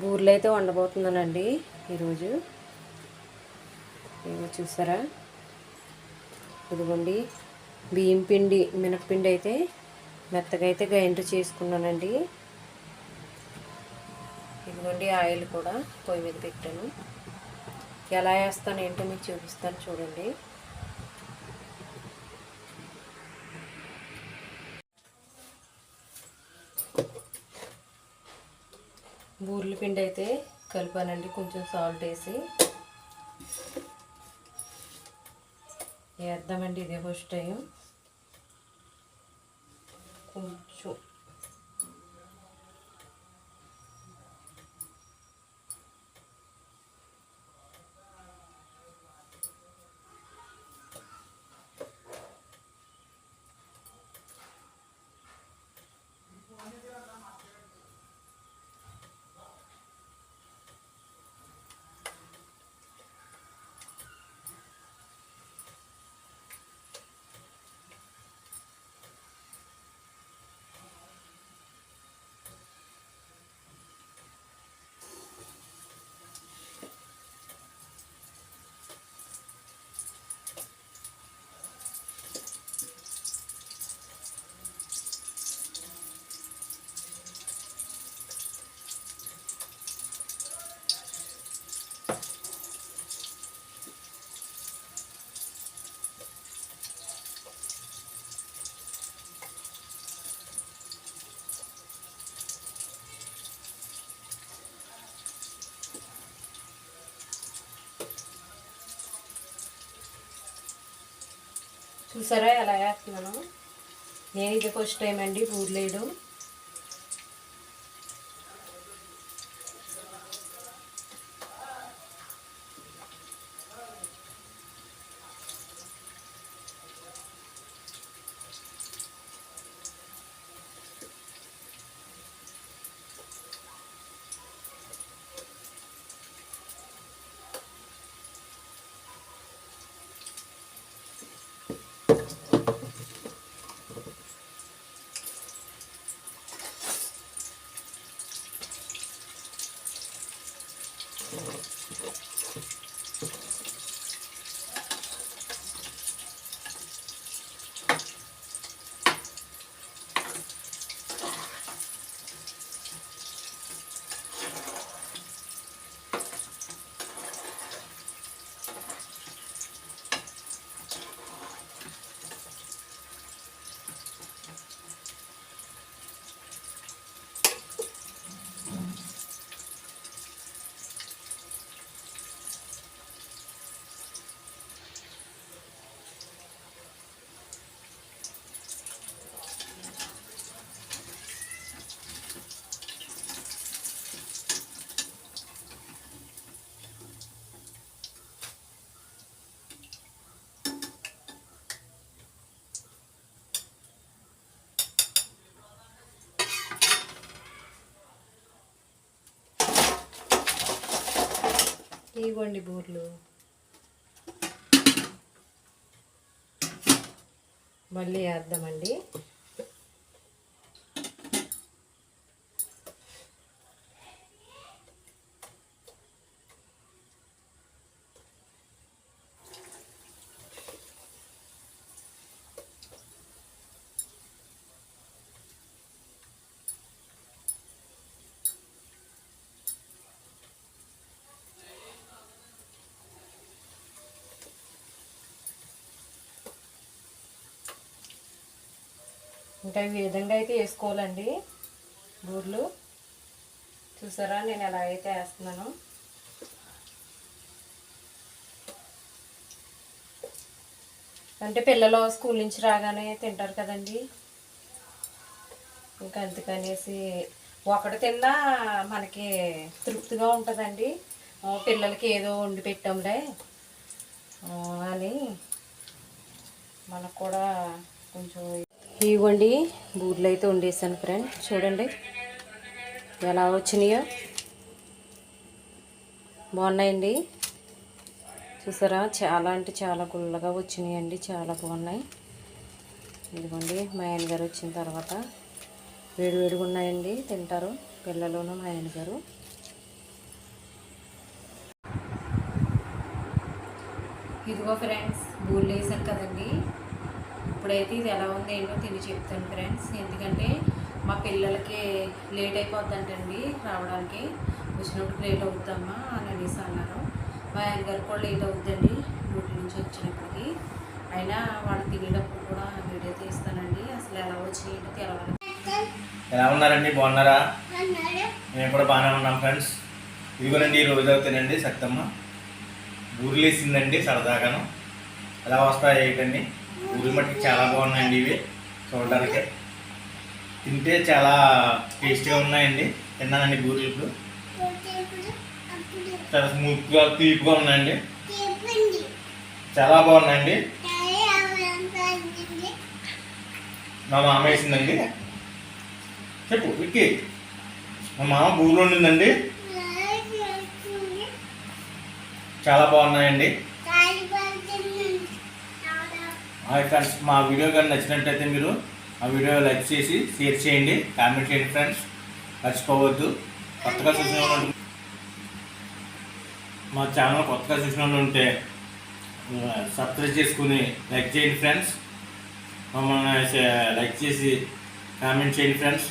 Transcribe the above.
బూరెలు అయితే వండబోతున్నానండి ఈరోజు. ఇవి చూసారా, ఇదిగోండి బియ్యం పిండి మినప్పిండి అయితే మెత్తగా అయితే గ్రైండర్ చేసుకున్నానండి. ఇదిగోండి ఆయిల్ కూడా పొయ్యి మీద పెట్టాను. ఎలా వేస్తాను ఏంటో మీకు చూపిస్తాను చూడండి. బూరెల పిండి అయితే కలిపానండి, కొంచెం సాల్ట్ వేసి వేద్దామండి. ఇదే ఫస్ట్ టైం. కొంచెం చూసారా ఎలా వేస్తున్నాను. నేను ఇది ఫస్ట్ టైం అండి బూరెలు వేయడం. ఇవ్వండి బూరెలు. మళ్ళీ వేద్దామండి. ఇంకా ఈ విధంగా అయితే వేసుకోవాలండి బూరెలు. చూసారా నేను ఎలా అయితే వేస్తున్నాను. అంటే పిల్లలు స్కూల్ నుంచి రాగానే తింటారు కదండి, ఇంకా అందుకనేసి ఒకటి తిన్నా మనకి తృప్తిగా ఉంటుందండి. పిల్లలకి ఏదో వండి పెట్టాంలే అని మనకు కూడా కొంచెం. ఇవ్వండి బూరెలు అయితే వండేసాను ఫ్రెండ్. చూడండి ఎలా వచ్చినాయో, బాగున్నాయండి. చూసారా చాలా అంటే చాలా గుల్లగా వచ్చినాయండి, చాలా బాగున్నాయి. ఇదిగోండి మా ఆయన గారు వచ్చిన తర్వాత వేడివేడిగా ఉన్నాయండి, తింటారు పిల్లలును మా ఆయన గారు. ఇదిగో ఫ్రెండ్స్ బూరెలు వేసాను కదండి. ఇప్పుడైతే ఇది ఎలా ఉంది ఏంటో తిని చెప్తాను ఫ్రెండ్స్. ఎందుకంటే మా పిల్లలకి లేట్ అయిపోద్దంటండి రావడానికి. వచ్చినప్పుడు లేట్ అవుద్దమ్మా అని అనేసి అన్నారు. మా ఆయన గారికి కూడా లేట్ అవుద్దండి డ్యూటీ నుంచి వచ్చినప్పటికి. అయినా వాళ్ళు తినేటప్పుడు కూడా వీడియో తీస్తానండి. అసలు ఎలా వచ్చినాయంటే తెలవాలి. ఎలా ఉన్నారండి, బాగున్నారా? మేము కూడా బాగానే ఉన్నాం ఫ్రెండ్స్. ఇదిగోనండి ఈ రోజు అవుతానండి సత్తమ్మ బూరెలు వేసిందండి సరదాగాను. ఎలా వస్తాయి ఏంటండి, బూరెలు మట్టికి చాలా బాగున్నాయండి. ఇవి చూడడానికి తింటే చాలా టేస్టీగా ఉన్నాయండి. తిన్నానండి బూరెలు ఇప్పుడు చాలా స్మూత్గా తీపిగా ఉన్నాయండి, చాలా బాగున్నాయండి. మా మామ వేసిందండి. చెప్పు విక్కీ. మా మామ బూరెలు వండిందండి, చాలా బాగున్నాయండి. ఫ్రెండ్స్ మా వీడియో కానీ నచ్చినట్టయితే మీరు ఆ వీడియో లైక్ చేసి షేర్ చేయండి, కామెంట్ చేయండి ఫ్రెండ్స్. మర్చిపోవద్దు. కొత్తగా చూసిన వాళ్ళు మా ఛానల్ కొత్తగా చూసిన వాళ్ళు ఉంటే సబ్స్క్రైబ్ చేసుకుని లైక్ చేయండి ఫ్రెండ్స్. మమ్మల్ని లైక్ చేసి కామెంట్ చేయండి ఫ్రెండ్స్.